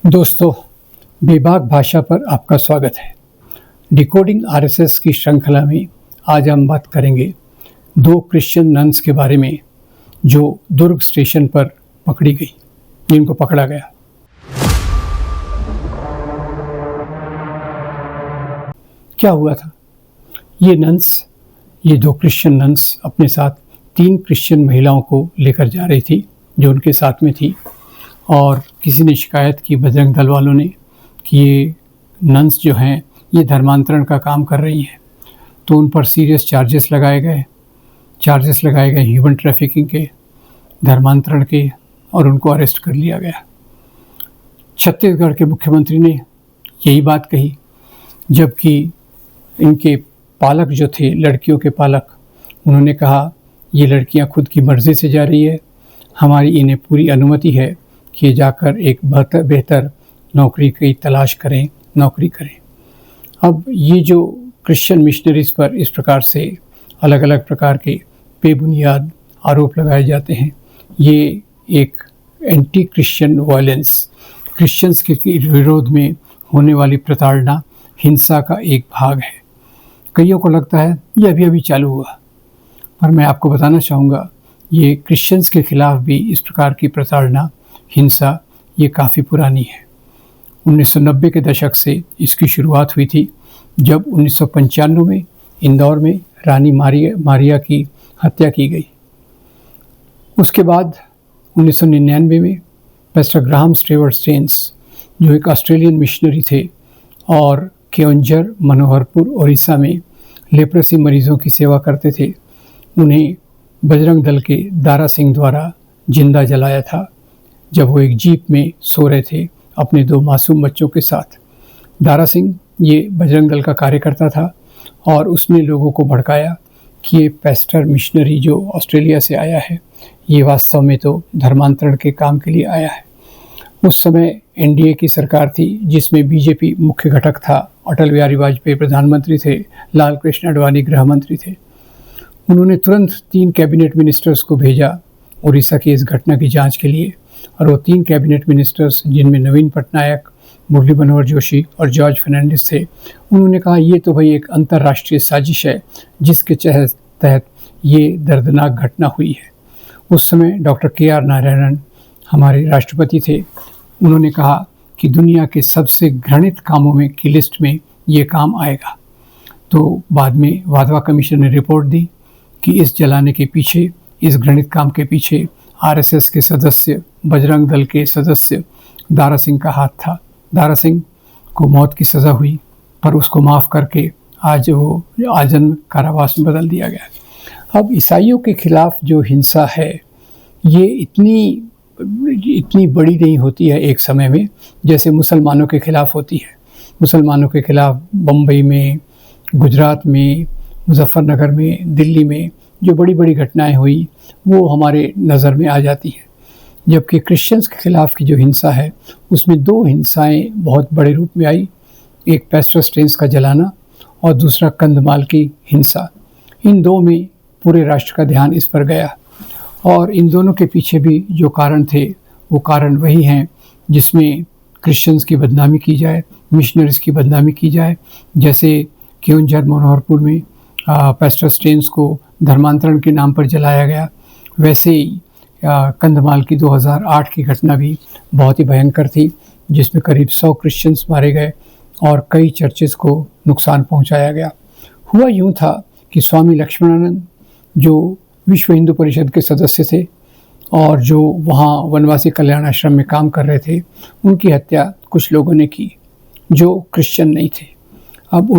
दोस्तों, बेबाक भाषा पर आपका स्वागत है। डिकोडिंग आरएसएस की श्रृंखला में आज हम बात करेंगे दो क्रिश्चियन नन्स के बारे में जो दुर्ग स्टेशन पर पकड़ी गई, जिनको पकड़ा गया। क्या हुआ था? ये दो क्रिश्चियन नन्स अपने साथ 3 क्रिश्चियन महिलाओं को लेकर जा रही थी जो उनके साथ में थी, और किसी ने शिकायत की, बजरंग दल वालों ने, कि ये नन्स जो हैं ये धर्मांतरण का काम कर रही हैं। तो उन पर सीरियस चार्जेस लगाए गए ह्यूमन ट्रैफिकिंग के, धर्मांतरण के, और उनको अरेस्ट कर लिया गया। छत्तीसगढ़ के मुख्यमंत्री ने यही बात कही, जबकि इनके पालक जो थे, लड़कियों के पालक, उन्होंने कहा ये लड़कियां खुद की मर्ज़ी से जा रही है, हमारी इन्हें पूरी अनुमति है कि जाकर एक बेहतर नौकरी की तलाश करें, नौकरी करें। अब ये जो क्रिश्चियन मिशनरीज़ पर इस प्रकार से अलग अलग प्रकार के बेबुनियाद आरोप लगाए जाते हैं, ये एक एंटी क्रिश्चियन वायलेंस, क्रिश्चियंस के विरोध में होने वाली प्रताड़ना, हिंसा का एक भाग है। कईयों को लगता है ये अभी अभी चालू हुआ, पर मैं आपको बताना चाहूँगा ये क्रिश्चियंस के खिलाफ भी इस प्रकार की प्रताड़ना, हिंसा, ये काफ़ी पुरानी है। 1990 के दशक से इसकी शुरुआत हुई थी, जब 1995 में इंदौर में रानी मारिया की हत्या की गई। उसके बाद 1999 में पास्टर ग्राहम स्टीवर्ट स्टेन्स, जो एक ऑस्ट्रेलियन मिशनरी थे और केओंझर, मनोहरपुर, ओडिशा में लेप्रेसी मरीज़ों की सेवा करते थे, उन्हें बजरंग दल के दारा सिंह द्वारा जिंदा जलाया था, जब वो एक जीप में सो रहे थे अपने 2 मासूम बच्चों के साथ। दारा सिंह ये बजरंग दल का कार्यकर्ता था और उसने लोगों को भड़काया कि ये पास्टर मिशनरी जो ऑस्ट्रेलिया से आया है, ये वास्तव में तो धर्मांतरण के काम के लिए आया है। उस समय एनडीए की सरकार थी, जिसमें बीजेपी मुख्य घटक था, अटल बिहारी वाजपेयी प्रधानमंत्री थे, लाल कृष्ण आडवाणी गृह मंत्री थे। उन्होंने तुरंत 3 कैबिनेट मिनिस्टर्स को भेजा उड़ीसा की इस घटना की जांच के लिए, और वो 3 कैबिनेट मिनिस्टर्स, जिनमें नवीन पटनायक, मुरली मनोहर जोशी और जॉर्ज फर्नांडिस थे, उन्होंने कहा ये तो भाई एक अंतर्राष्ट्रीय साजिश है जिसके तहत ये दर्दनाक घटना हुई है। उस समय डॉक्टर KR नारायणन हमारे राष्ट्रपति थे। उन्होंने कहा कि दुनिया के सबसे घृणित कामों में की लिस्ट में ये काम आएगा। तो बाद में वाधवा कमीशन ने रिपोर्ट दी कि इस जलाने के पीछे, इस घृणित काम के पीछे आरएसएस के सदस्य, बजरंग दल के सदस्य दारा सिंह का हाथ था। दारा सिंह को मौत की सज़ा हुई, पर उसको माफ़ करके आज वो आजन्म कारावास में बदल दिया गया। अब ईसाइयों के खिलाफ जो हिंसा है, ये इतनी बड़ी नहीं होती है एक समय में, जैसे मुसलमानों के खिलाफ होती है। मुसलमानों के खिलाफ बम्बई में, गुजरात में, मुजफ्फरनगर में, दिल्ली में जो बड़ी बड़ी घटनाएं हुई, वो हमारे नज़र में आ जाती हैं। जबकि क्रिश्चियंस के खिलाफ की जो हिंसा है, उसमें 2 हिंसाएं बहुत बड़े रूप में आई। एक पास्टर स्टेन्स का जलाना और दूसरा कंधमाल की हिंसा। इन 2 में पूरे राष्ट्र का ध्यान इस पर गया, और इन दोनों के पीछे भी जो कारण थे, वो कारण वही हैं जिसमें क्रिश्चियंस की बदनामी की जाए, मिशनरीज़ की बदनामी की जाए। जैसे केओंझर, मनोहरपुर में पास्टर स्टेन्स को धर्मांतरण के नाम पर जलाया गया, वैसे ही कंधमाल की 2008 की घटना भी बहुत ही भयंकर थी, जिसमें करीब 100 क्रिश्चियंस मारे गए और कई चर्चेस को नुकसान पहुंचाया गया। हुआ यूं था कि स्वामी लक्ष्मणानंद, जो विश्व हिंदू परिषद के सदस्य थे और जो वहाँ वनवासी कल्याण आश्रम में काम कर रहे थे, उनकी हत्या कुछ लोगों ने की जो क्रिश्चियन नहीं थे। अब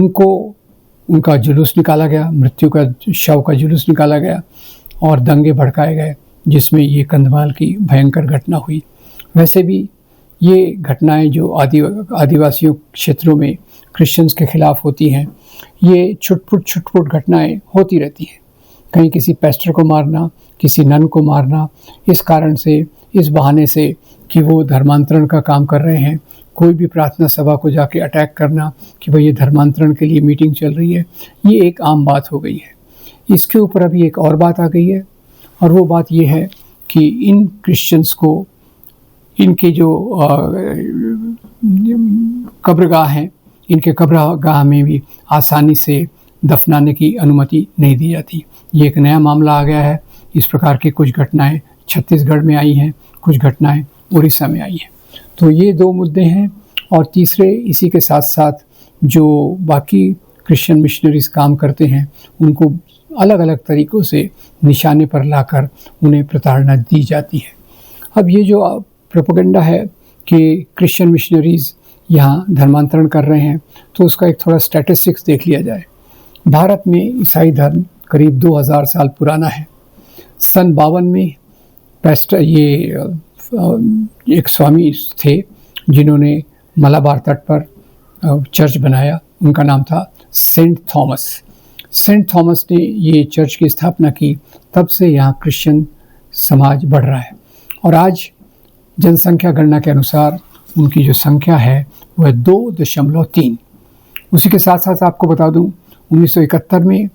उनका जुलूस निकाला गया, मृत्यु का शव का जुलूस निकाला गया और दंगे भड़काए गए, जिसमें ये कंधमाल की भयंकर घटना हुई। वैसे भी ये घटनाएं जो आदिवासियों क्षेत्रों में क्रिश्चियंस के खिलाफ होती हैं, ये छुटपुट घटनाएं होती रहती हैं। कहीं किसी पास्टर को मारना, किसी नन को मारना, इस कारण से, इस बहाने से कि वो धर्मांतरण का काम कर रहे हैं। कोई भी प्रार्थना सभा को जाके अटैक करना कि भाई ये धर्मांतरण के लिए मीटिंग चल रही है, ये एक आम बात हो गई है। इसके ऊपर अभी एक और बात आ गई है, और वो बात ये है कि इन क्रिश्चियंस को इनके जो कब्रगाह हैं, इनके कब्रगाह में भी आसानी से दफनाने की अनुमति नहीं दी जाती। ये एक नया मामला आ गया है। इस प्रकार की कुछ घटनाएं छत्तीसगढ़ में आई हैं, कुछ घटनाएं उड़ीसा में आई हैं। तो ये 2 मुद्दे हैं। और तीसरे, इसी के साथ साथ जो बाकी क्रिश्चियन मिशनरीज़ काम करते हैं, उनको अलग अलग तरीक़ों से निशाने पर लाकर उन्हें प्रताड़ना दी जाती है। अब ये जो प्रोपेगेंडा है कि क्रिश्चियन मिशनरीज़ यहाँ धर्मांतरण कर रहे हैं, तो उसका एक थोड़ा स्टैटिस्टिक्स देख लिया जाए। भारत में ईसाई धर्म करीब 2000 साल पुराना है। सन 52 में पेस्टर एक स्वामी थे जिन्होंने मलाबार तट पर चर्च बनाया। उनका नाम था सेंट थॉमस। सेंट थॉमस ने ये चर्च की स्थापना की। तब से यहाँ क्रिश्चियन समाज बढ़ रहा है और आज जनसंख्या गणना के अनुसार उनकी जो संख्या है वह 2.3। उसी के साथ साथ आपको बता दूं, 1971 में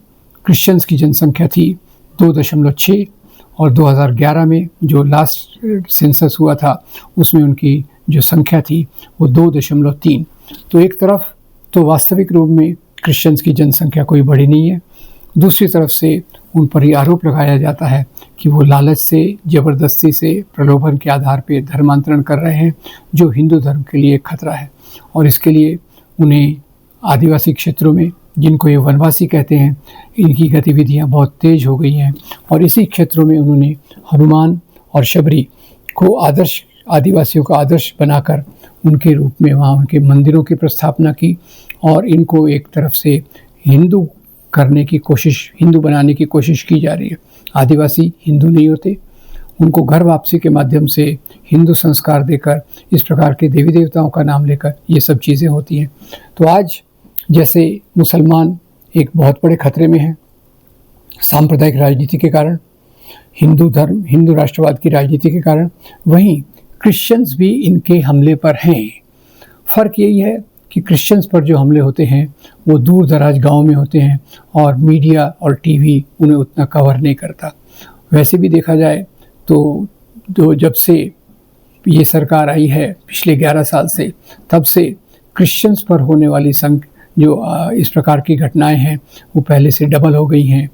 क्रिश्चियंस की जनसंख्या थी 2.6 और 2011 में जो लास्ट सेंसस हुआ था उसमें उनकी जो संख्या थी वो 2.3। तो एक तरफ तो वास्तविक रूप में क्रिश्चियंस की जनसंख्या कोई बड़ी नहीं है, दूसरी तरफ से उन पर ये आरोप लगाया जाता है कि वो लालच से, ज़बरदस्ती से, प्रलोभन के आधार पर धर्मांतरण कर रहे हैं, जो हिंदू धर्म के लिए खतरा है। और इसके लिए उन्हें आदिवासी क्षेत्रों में, जिनको ये वनवासी कहते हैं, इनकी गतिविधियां बहुत तेज़ हो गई हैं और इसी क्षेत्रों में उन्होंने हनुमान और शबरी को आदिवासियों का आदर्श बनाकर उनके रूप में वहाँ उनके मंदिरों की प्रस्थापना की और इनको एक तरफ से हिंदू बनाने की कोशिश की जा रही है। आदिवासी हिंदू नहीं होते, उनको घर वापसी के माध्यम से हिंदू संस्कार देकर, इस प्रकार के देवी देवताओं का नाम लेकर ये सब चीज़ें होती हैं। तो आज जैसे मुसलमान एक बहुत बड़े खतरे में हैं सांप्रदायिक राजनीति के कारण, हिंदू राष्ट्रवाद की राजनीति के कारण, वहीं क्रिश्चियंस भी इनके हमले पर हैं। फ़र्क यही है कि क्रिश्चियंस पर जो हमले होते हैं वो दूर दराज गाँव में होते हैं और मीडिया और टीवी उन्हें उतना कवर नहीं करता। वैसे भी देखा जाए तो जब से ये सरकार आई है पिछले 11 साल से, तब से क्रिश्चियंस पर होने वाली इस प्रकार की घटनाएं हैं वो पहले से डबल हो गई हैं।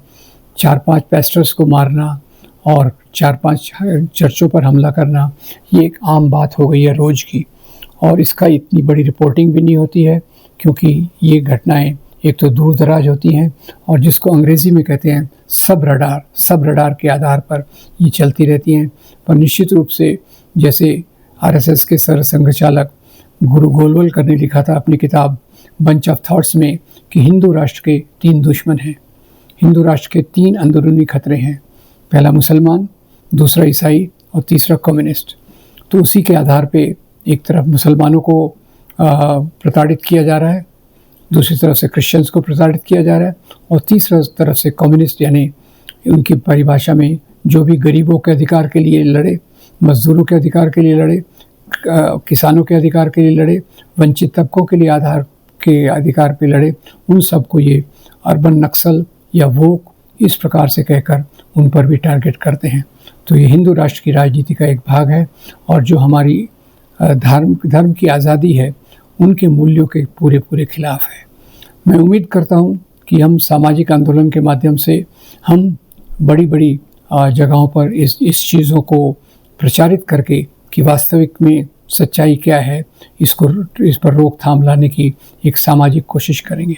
4-5 पेस्टर्स को मारना और 4-5 चर्चों पर हमला करना, ये एक आम बात हो गई है रोज़ की। और इसका इतनी बड़ी रिपोर्टिंग भी नहीं होती है क्योंकि ये घटनाएं एक तो दूर दराज होती हैं और जिसको अंग्रेज़ी में कहते हैं सब रडार के आधार पर ये चलती रहती हैं। पर निश्चित रूप से जैसे आरएसएस के सरसंघ चालक गुरु गोलवलकर ने लिखा था अपनी किताब बंच ऑफ थॉट्स में कि हिंदू राष्ट्र के 3 दुश्मन हैं, हिंदू राष्ट्र के 3 अंदरूनी खतरे हैं, पहला मुसलमान, दूसरा ईसाई और तीसरा कम्युनिस्ट। तो उसी के आधार पे एक तरफ मुसलमानों को प्रताड़ित किया जा रहा है, दूसरी तरफ से क्रिश्चियंस को प्रताड़ित किया जा रहा है और तीसरी तरफ से कम्युनिस्ट, यानी उनकी परिभाषा में जो भी गरीबों के अधिकार के लिए लड़े, मजदूरों के अधिकार के लिए लड़े, किसानों के अधिकार के लिए लड़े, वंचित तबकों के लिए आधार के अधिकार पे लड़े, उन सबको ये अर्बन नक्सल या वोक इस प्रकार से कहकर उन पर भी टारगेट करते हैं। तो ये हिंदू राष्ट्र की राजनीति का एक भाग है और जो हमारी धर्म की आज़ादी है उनके मूल्यों के पूरे खिलाफ है। मैं उम्मीद करता हूँ कि हम सामाजिक आंदोलन के माध्यम से हम बड़ी जगहों पर इस चीज़ों को प्रचारित करके कि वास्तविक में सच्चाई क्या है, इस पर रोकथाम लाने की एक सामाजिक कोशिश करेंगे।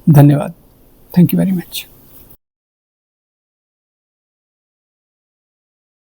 धन्यवाद। Thank you very much.